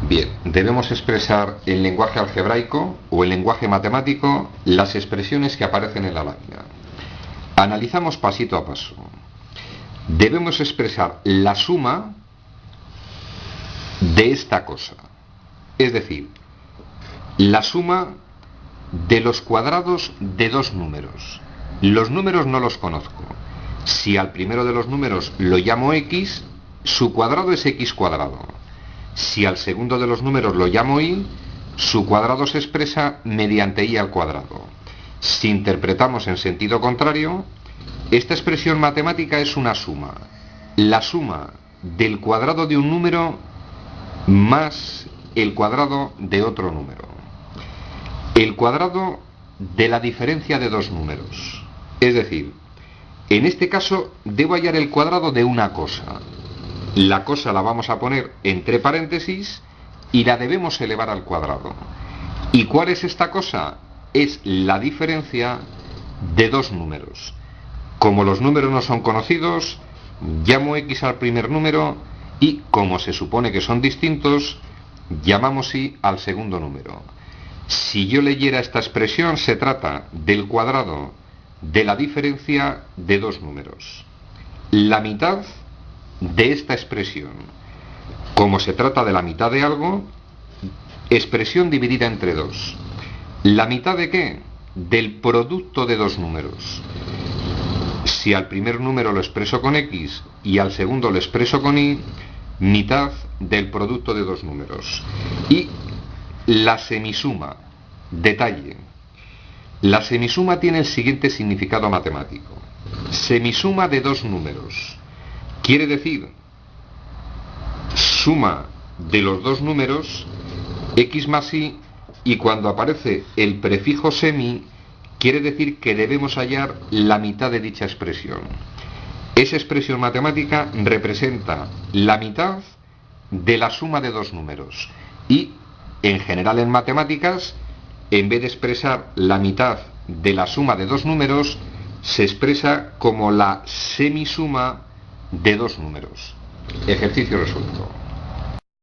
Bien, debemos expresar en lenguaje algebraico o en lenguaje matemático las expresiones que aparecen en la lámina. Analizamos pasito a paso. Debemos expresar la suma de esta cosa, es decir, la suma de los cuadrados de dos números. Los números no los conozco. Si al primero de los números lo llamo x, su cuadrado es x cuadrado. Si al segundo de los números lo llamo y, su cuadrado se expresa mediante y al cuadrado. Si interpretamos en sentido contrario, esta expresión matemática es una suma. La suma del cuadrado de un número más el cuadrado de otro número. El cuadrado de la diferencia de dos números. Es decir, en este caso debo hallar el cuadrado de una cosa. La cosa la vamos a poner entre paréntesis y la debemos elevar al cuadrado. ¿Y cuál es esta cosa? Es la diferencia de dos números. Como los números no son conocidos, llamo x al primer número y, como se supone que son distintos, llamamos y al segundo número. Si yo leyera esta expresión, se trata del cuadrado de la diferencia de dos números. La mitad de esta expresión, como se trata de la mitad de algo, expresión dividida entre dos. ¿La mitad de qué? Del producto de dos números. Si al primer número lo expreso con x y al segundo lo expreso con y, mitad del producto de dos números. Y la semisuma, detalle. La semisuma tiene el siguiente significado matemático. Semisuma de dos números. Quiere decir suma de los dos números, x más y cuando aparece el prefijo semi, quiere decir que debemos hallar la mitad de dicha expresión. Esa expresión matemática representa la mitad de la suma de dos números. Y, en general en matemáticas, en vez de expresar la mitad de la suma de dos números, se expresa como la semisuma de dos números. Ejercicio resuelto.